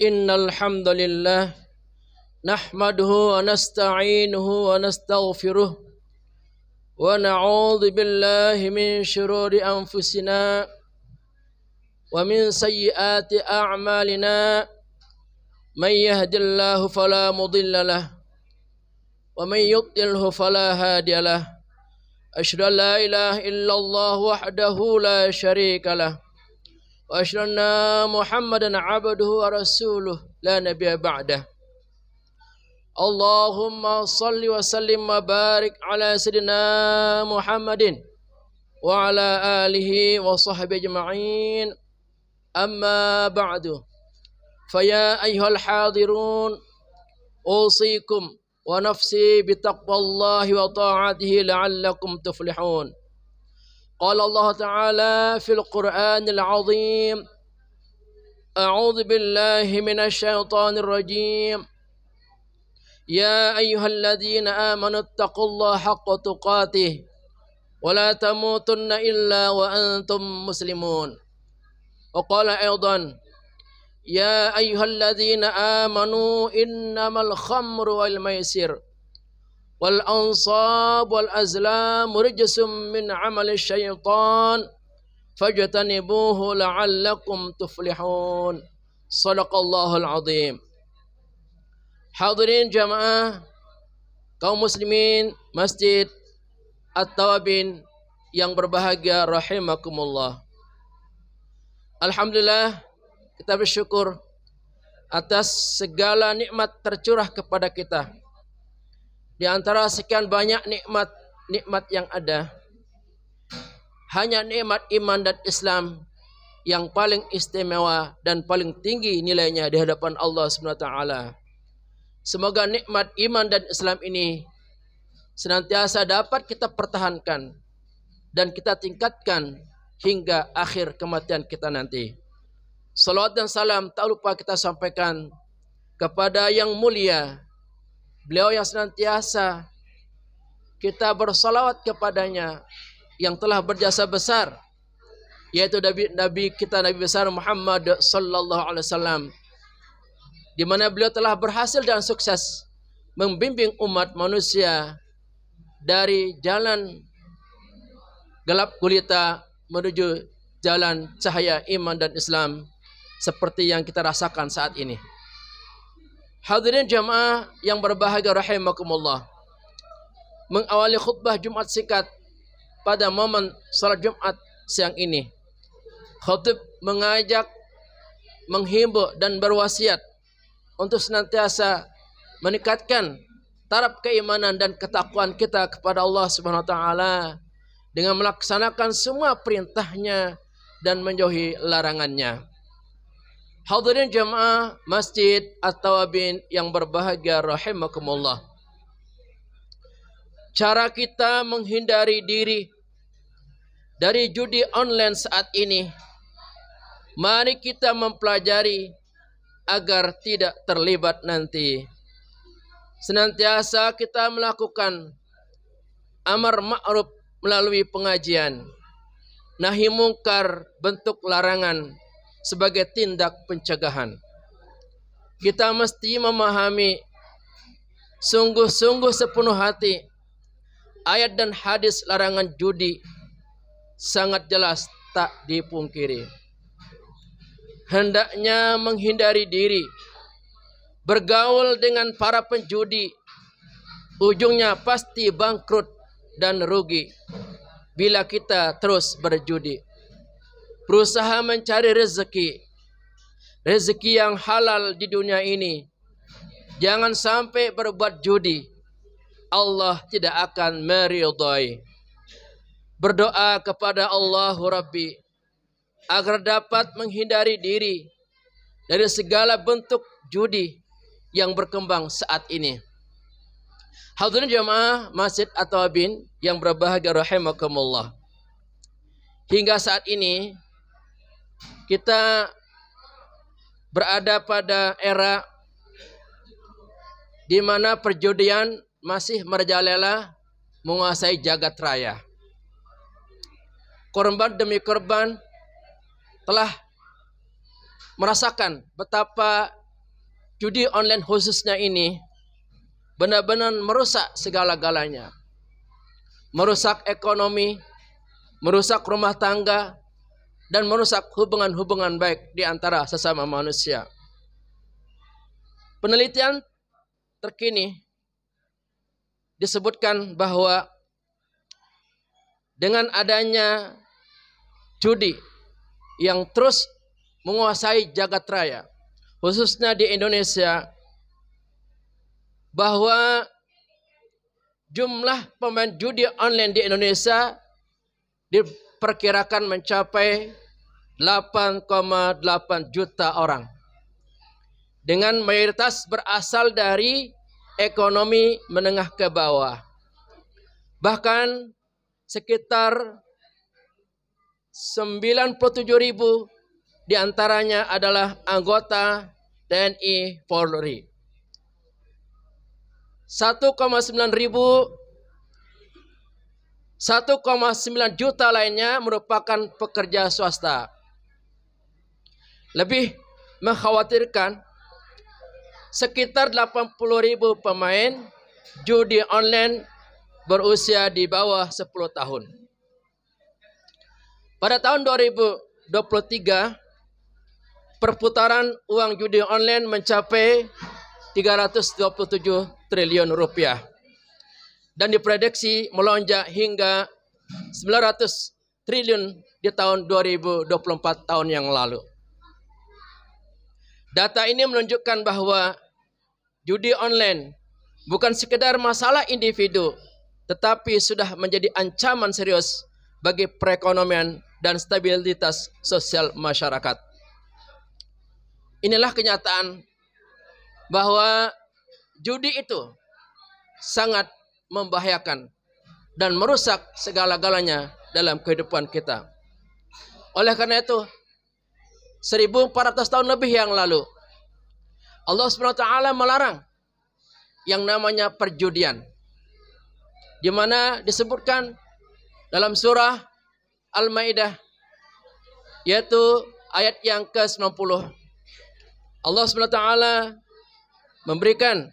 Innal hamdalillah nahmaduhu wa nasta'inuhu wa nastaghfiruh wa na'udzu billahi min shururi anfusina wa min sayyiati a'malina may yahdihillahu fala mudilla lahu wa may yudlilhu fala hadiya lahu asyhadu an la ilaha illallah wahdahu la syarika lahu wa asyhadu anna Muhammadan 'abduhu wa rasuluh la nabiyya ba'dah. Allahumma salli wa sallim wa barik ala sayyidina Muhammadin wa ala alihi wa sahbihi ajma'in. Amma ba'du. Faya ayyuhal hadirun usikum wa nafsi bitaqwallahi wa ta'atihi la'allakum tuflihun. قال الله تعالى في القرآن العظيم أعوذ بالله من الشيطان الرجيم يا أيها الذين آمنوا اتقوا الله حق تقاته ولا تموتن إلا وأنتم مسلمون. وقال أيضا يا أيها الذين آمنوا إنما الخمر والميسر والأنصاب والأزلام رجس من عمل الشيطان فاجتنبوه لعلكم تفلحون. صدق الله العظيم. Hadirin jamaah kaum muslimin Masjid At-Tawabin yang berbahagia rahimakumullah. Alhamdulillah, kita bersyukur atas segala nikmat tercurah kepada kita. Di antara sekian banyak nikmat yang ada, hanya nikmat iman dan Islam yang paling istimewa dan paling tinggi nilainya di hadapan Allah SWT. Semoga nikmat iman dan Islam ini senantiasa dapat kita pertahankan dan kita tingkatkan hingga akhir kematian kita nanti. Salawat dan salam tak lupa kita sampaikan kepada yang mulia, beliau yang senantiasa kita bersalawat kepadanya, yang telah berjasa besar, yaitu Nabi kita, Nabi besar Muhammad sallallahu alaihi wasallam, di mana beliau telah berhasil dan sukses membimbing umat manusia dari jalan gelap gulita menuju jalan cahaya iman dan Islam seperti yang kita rasakan saat ini. Hadirin jamaah yang berbahagia rahimakumullah, mengawali khutbah Jumat singkat pada momen salat Jumat siang ini, khutib mengajak, menghimbau dan berwasiat untuk senantiasa meningkatkan taraf keimanan dan ketakwaan kita kepada Allah Subhanahu wa taala dengan melaksanakan semua perintahnya dan menjauhi larangannya. Hadirin jamaah Masjid At-Tawabin yang berbahagia rahimakumullah, cara kita menghindari diri dari judi online saat ini, mari kita mempelajari agar tidak terlibat nanti. Senantiasa kita melakukan amar ma'ruf melalui pengajian, nahi mungkar bentuk larangan sebagai tindak pencegahan. Kita mesti memahami sungguh-sungguh sepenuh hati ayat dan hadis larangan judi sangat jelas tak dipungkiri. Hendaknya menghindari diri bergaul dengan para penjudi, ujungnya pasti bangkrut dan rugi bila kita terus berjudi. Berusaha mencari rezeki yang halal di dunia ini. Jangan sampai berbuat judi, Allah tidak akan meridhai. Berdoa kepada Allah Rabbi agar dapat menghindari diri dari segala bentuk judi yang berkembang saat ini. Hadirin jamaah Masjid At-Tawabin yang berbahagia rahimakumullah, hingga saat ini kita berada pada era di mana perjudian masih merajalela menguasai jagat raya. Korban demi korban telah merasakan betapa judi online khususnya ini benar-benar merusak segala-galanya. Merusak ekonomi, merusak rumah tangga, dan merusak hubungan-hubungan baik di antara sesama manusia. Penelitian terkini disebutkan bahwa dengan adanya judi yang terus menguasai jagat raya, khususnya di Indonesia, bahwa jumlah pemain judi online di Indonesia diperkirakan mencapai 8,8 juta orang. Dengan mayoritas berasal dari ekonomi menengah ke bawah. Bahkan sekitar 97.000 diantaranya adalah anggota TNI Polri. 1,9 juta lainnya merupakan pekerja swasta. Lebih mengkhawatirkan, sekitar 80.000 pemain judi online berusia di bawah 10 tahun. Pada tahun 2023, perputaran uang judi online mencapai 327 triliun rupiah dan diprediksi melonjak hingga 900 triliun di tahun 2024 tahun yang lalu. Data ini menunjukkan bahwa judi online bukan sekedar masalah individu, tetapi sudah menjadi ancaman serius bagi perekonomian dan stabilitas sosial masyarakat. Inilah kenyataan bahwa judi itu sangat membahayakan dan merusak segala-galanya dalam kehidupan kita. Oleh karena itu, 1400 tahun lebih yang lalu, Allah SWT melarang yang namanya perjudian, di mana disebutkan dalam surah Al-Maidah, yaitu ayat yang ke-90. Allah SWT memberikan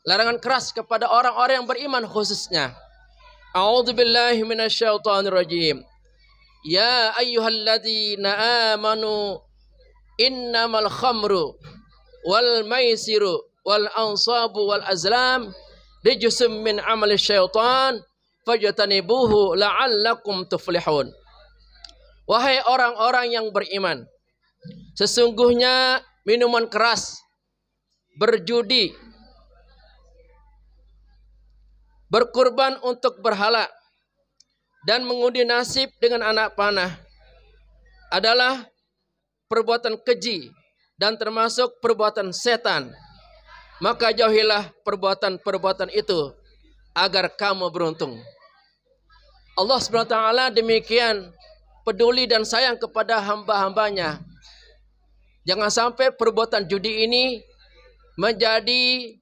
larangan keras kepada orang-orang yang beriman khususnya. A'udzubillahi minasyaitonirrajim. Ya ayyuhalladzina amanu innamal khamru wal maisiru wal ansabu wal azlam rijsum min amali syaitan fajtanibuhu la'allakum tuflihun. Wahai orang-orang yang beriman, sesungguhnya minuman keras, berjudi, berkurban untuk berhala, dan mengundi nasib dengan anak panah adalah perbuatan keji dan termasuk perbuatan setan. Maka jauhilah perbuatan-perbuatan itu agar kamu beruntung. Allah SWT demikian peduli dan sayang kepada hamba-hambanya. Jangan sampai perbuatan judi ini menjadi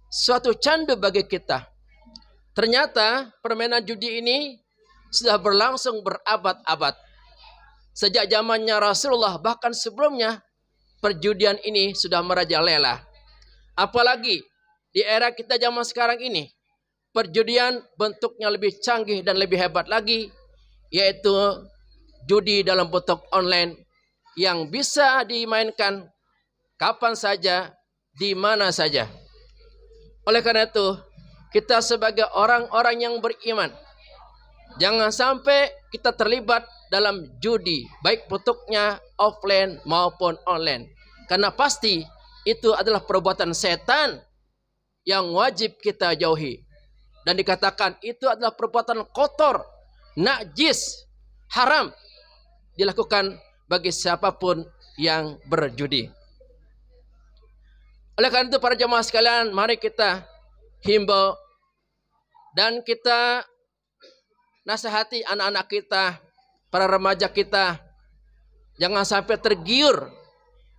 suatu candu bagi kita. Ternyata permainan judi ini sudah berlangsung berabad-abad. Sejak zamannya Rasulullah, bahkan sebelumnya, perjudian ini sudah merajalela. Apalagi di era kita zaman sekarang ini, perjudian bentuknya lebih canggih dan lebih hebat lagi, yaitu judi dalam bentuk online yang bisa dimainkan kapan saja, di mana saja. Oleh karena itu, kita sebagai orang-orang yang beriman, jangan sampai kita terlibat dalam judi, baik bentuknya offline maupun online. Karena pasti itu adalah perbuatan setan yang wajib kita jauhi. Dan dikatakan itu adalah perbuatan kotor, najis, haram, dilakukan bagi siapapun yang berjudi. Oleh karena itu para jemaah sekalian, mari kita himbau dan kita nasihati anak-anak kita, para remaja kita, jangan sampai tergiur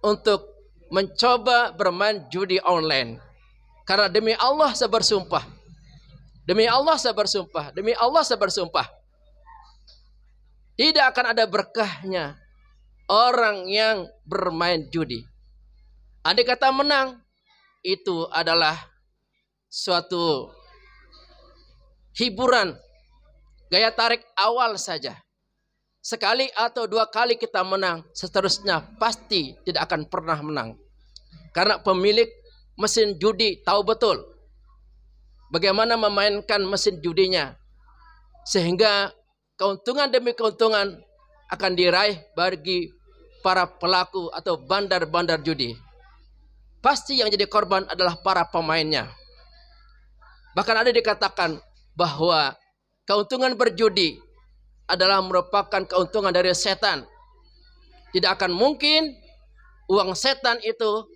untuk mencoba bermain judi online. Karena demi Allah saya bersumpah, demi Allah saya bersumpah, demi Allah saya bersumpah, tidak akan ada berkahnya orang yang bermain judi. Andai kata menang, itu adalah suatu hiburan, gaya tarik awal saja. Sekali atau dua kali kita menang, seterusnya pasti tidak akan pernah menang. Karena pemilik mesin judi tahu betul bagaimana memainkan mesin judinya, sehingga keuntungan demi keuntungan akan diraih bagi para pelaku atau bandar-bandar judi. Pasti yang jadi korban adalah para pemainnya. Bahkan ada dikatakan bahwa keuntungan berjudi adalah merupakan keuntungan dari setan. Tidak akan mungkin uang setan itu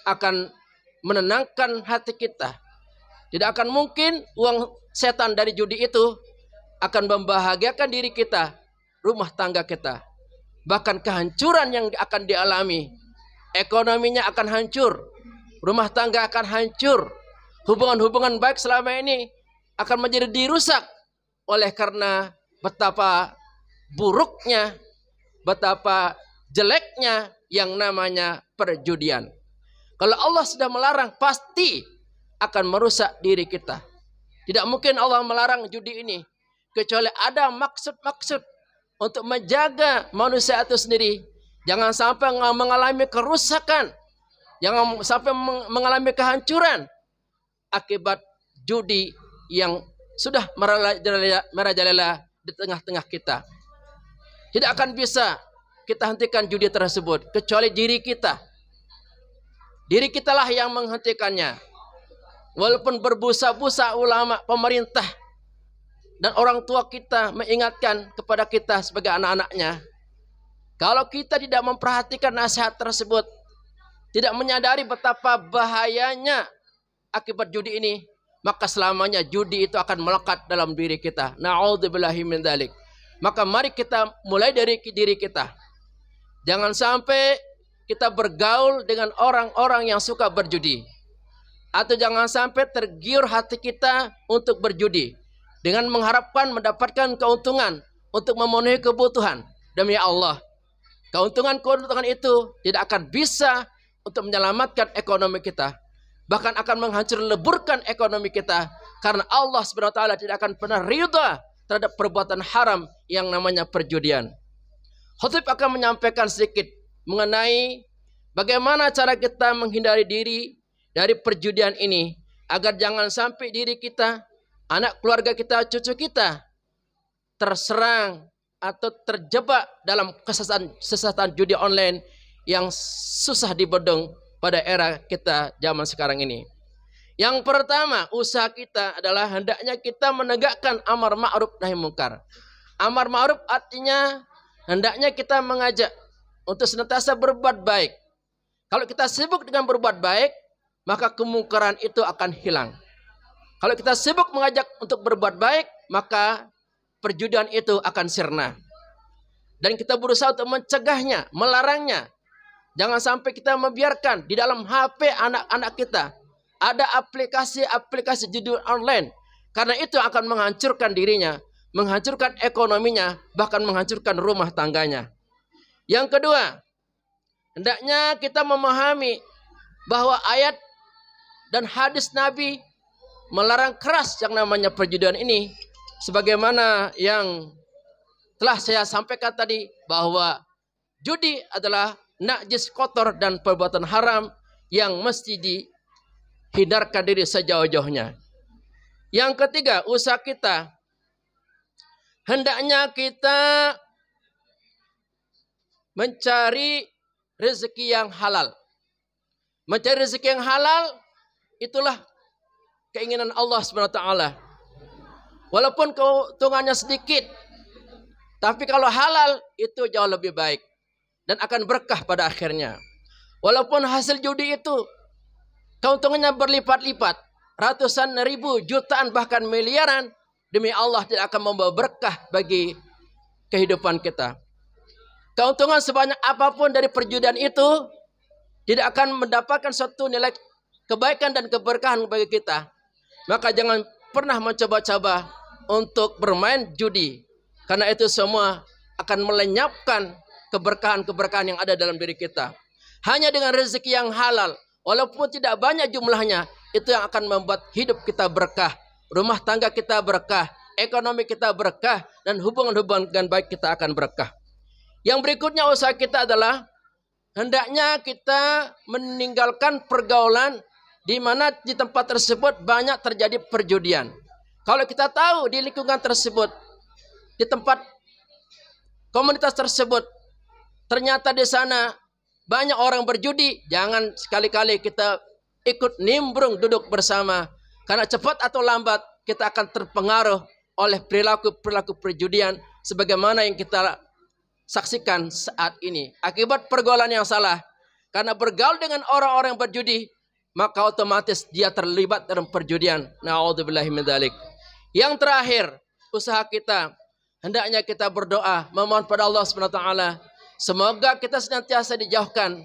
akan menenangkan hati kita. Tidak akan mungkin uang setan dari judi itu akan membahagiakan diri kita, rumah tangga kita. Bahkan kehancuran yang akan dialami, ekonominya akan hancur, rumah tangga akan hancur, hubungan-hubungan baik selama ini akan menjadi dirusak oleh karena betapa buruknya, betapa jeleknya yang namanya perjudian. Kalau Allah sudah melarang, pasti akan merusak diri kita. Tidak mungkin Allah melarang judi ini kecuali ada maksud-maksud untuk menjaga manusia itu sendiri. Jangan sampai mengalami kerusakan, jangan sampai mengalami kehancuran akibat judi yang sudah merajalela di tengah-tengah kita. Tidak akan bisa kita hentikan judi tersebut kecuali diri kita. Diri kitalah yang menghentikannya. Walaupun berbusa-busa ulama, pemerintah, dan orang tua kita mengingatkan kepada kita sebagai anak-anaknya, kalau kita tidak memperhatikan nasihat tersebut, tidak menyadari betapa bahayanya akibat judi ini, maka selamanya judi itu akan melekat dalam diri kita. Na'udzubillahi min dzalik. Maka mari kita mulai dari diri kita. Jangan sampai kita bergaul dengan orang-orang yang suka berjudi. Atau jangan sampai tergiur hati kita untuk berjudi dengan mengharapkan mendapatkan keuntungan untuk memenuhi kebutuhan. Demi Allah, keuntungan itu tidak akan bisa untuk menyelamatkan ekonomi kita. Bahkan akan menghancur leburkan ekonomi kita. Karena Allah SWT tidak akan pernah ridha terhadap perbuatan haram yang namanya perjudian. Khatib akan menyampaikan sedikit mengenai bagaimana cara kita menghindari diri dari perjudian ini, agar jangan sampai diri kita, anak keluarga kita, cucu kita terserang atau terjebak dalam kesesatan judi online yang susah dibendung pada era kita zaman sekarang ini. Yang pertama, usaha kita adalah hendaknya kita menegakkan amar ma'ruf nahi munkar. Amar ma'ruf artinya hendaknya kita mengajak untuk senantiasa berbuat baik. Kalau kita sibuk dengan berbuat baik, maka kemungkaran itu akan hilang. Kalau kita sibuk mengajak untuk berbuat baik, maka perjudian itu akan sirna. Dan kita berusaha untuk mencegahnya, melarangnya. Jangan sampai kita membiarkan di dalam HP anak-anak kita ada aplikasi-aplikasi judi online. Karena itu akan menghancurkan dirinya, menghancurkan ekonominya, bahkan menghancurkan rumah tangganya. Yang kedua, hendaknya kita memahami bahwa ayat dan hadis Nabi melarang keras yang namanya perjudian ini. Sebagaimana yang telah saya sampaikan tadi, bahwa judi adalah najis, kotor, dan perbuatan haram yang mesti dihindarkan diri sejauh-jauhnya. Yang ketiga, usaha kita hendaknya kita mencari rezeki yang halal. Mencari rezeki yang halal itulah keinginan Allah SWT. Walaupun keuntungannya sedikit, tapi kalau halal itu jauh lebih baik dan akan berkah pada akhirnya. Walaupun hasil judi itu keuntungannya berlipat-lipat, ratusan ribu, jutaan, bahkan miliaran, demi Allah tidak akan membawa berkah bagi kehidupan kita. Keuntungan sebanyak apapun dari perjudian itu tidak akan mendapatkan suatu nilai kebaikan dan keberkahan bagi kita. Maka jangan pernah mencoba-coba untuk bermain judi, karena itu semua akan melenyapkan keberkahan-keberkahan yang ada dalam diri kita. Hanya dengan rezeki yang halal, walaupun tidak banyak jumlahnya, itu yang akan membuat hidup kita berkah, rumah tangga kita berkah, ekonomi kita berkah, dan hubungan-hubungan baik kita akan berkah. Yang berikutnya usaha kita adalah hendaknya kita meninggalkan pergaulan di mana di tempat tersebut banyak terjadi perjudian. Kalau kita tahu di lingkungan tersebut, di tempat komunitas tersebut, ternyata di sana banyak orang berjudi, jangan sekali-kali kita ikut nimbrung duduk bersama. Karena cepat atau lambat kita akan terpengaruh oleh perilaku-perilaku perjudian sebagaimana yang kita saksikan saat ini. Akibat pergaulan yang salah, karena bergaul dengan orang-orang yang berjudi, maka otomatis dia terlibat dalam perjudian. Na'udzubillahi min dzalik. Yang terakhir, usaha kita, hendaknya kita berdoa, memohon pada Allah SWT, semoga kita senantiasa dijauhkan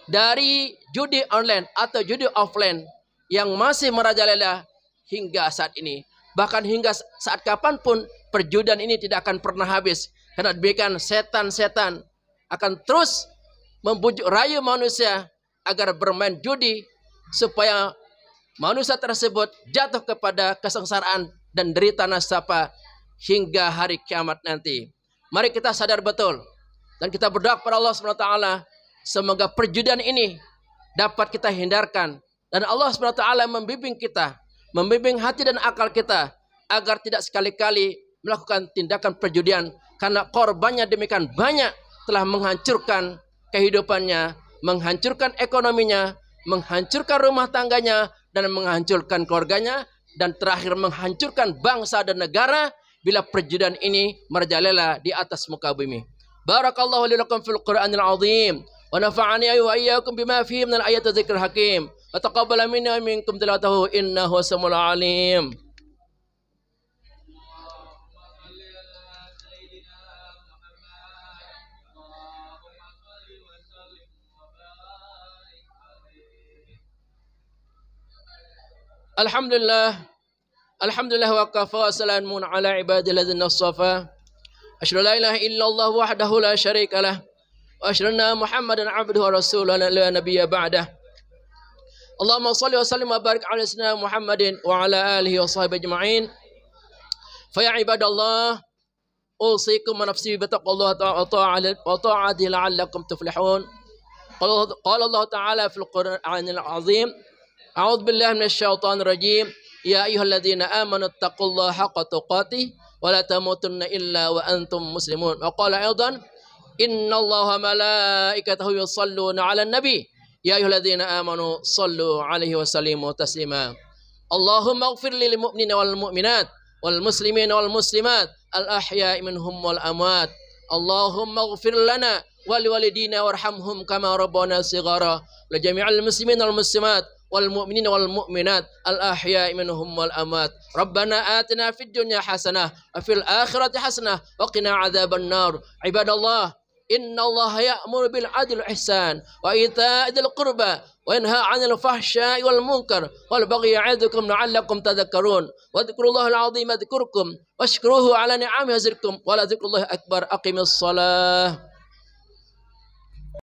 dari judi online atau judi offline yang masih merajalela hingga saat ini. Bahkan hingga saat kapanpun perjudian ini tidak akan pernah habis. Karena demikian setan-setan akan terus membujuk rayu manusia agar bermain judi, supaya manusia tersebut jatuh kepada kesengsaraan dan derita nasaba hingga hari kiamat nanti. Mari kita sadar betul dan kita berdoa kepada Allah SWT, semoga perjudian ini dapat kita hindarkan, dan Allah SWT membimbing kita, membimbing hati dan akal kita agar tidak sekali-kali melakukan tindakan perjudian, karena korbannya demikian banyak telah menghancurkan kehidupannya, menghancurkan ekonominya, menghancurkan rumah tangganya, dan menghancurkan keluarganya, dan terakhir menghancurkan bangsa dan negara bila perjudian ini merajalela di atas muka bumi. Barakallahu li lakum fil Qur'anil azim wa nafa'ani wa iyyakum bima fihi minal ayati dzikril hakim wa taqabbala minna wa minkum tilawatahu innahu samiul alim. Alhamdulillah, alhamdulillah wa kafa wa salamun ala ibadil ladzina astafa. Asyhadu la ilaha illallah wahdahu la syarika lah wa asyhadu anna Muhammadan abduhu wa rasuluhu la nabiyya ba'dah. Allahumma shalli wa sallim wa barik ala sayyidina Muhammadin wa ala alihi wa sahbihi ajma'in. Fa ya ibadallah, usikum wa nafsi bi taqwallahi wa ta'atihi la'allakum tuflihun. Qala Allah ta'ala fil Qur'anil azim, a'udzu billahi minasy syaithanir rajim. Ya ayyuhalladzina amanu taqullaha haqqa tuqatih wa la tamutunna illa wa antum muslimun. Wa qala aidan, innallaha malaikatahu yusalluna 'alan nabi. Ya ayyuhalladzina amanu sallu 'alaihi wa sallimu taslima. Allahumma ighfir lil mu'minina wal mu'minat wal muslimina wal muslimat al ahya'i minhum wal amwat. Allahumma ighfir lana wa liwalidina warhamhum kama rabbana shighara. Li jami'il muslimina wal muslimat والمؤمنين والمؤمنات الأحياء منهم والأموات. ربنا آتنا في الدنيا حسنة وفي الآخرة حسنة وقنا عذاب النار. عباد الله، إن الله يأمر بالعدل والإحسان وإيتاء ذي القربى وينهى عن الفحشاء والمنكر والبغي يعظكم لعلكم تذكرون. واذكروا الله العظيم يذكركم واشكروه على نعمه يزدكم ولذكر الله أكبر. أقم الصلاة.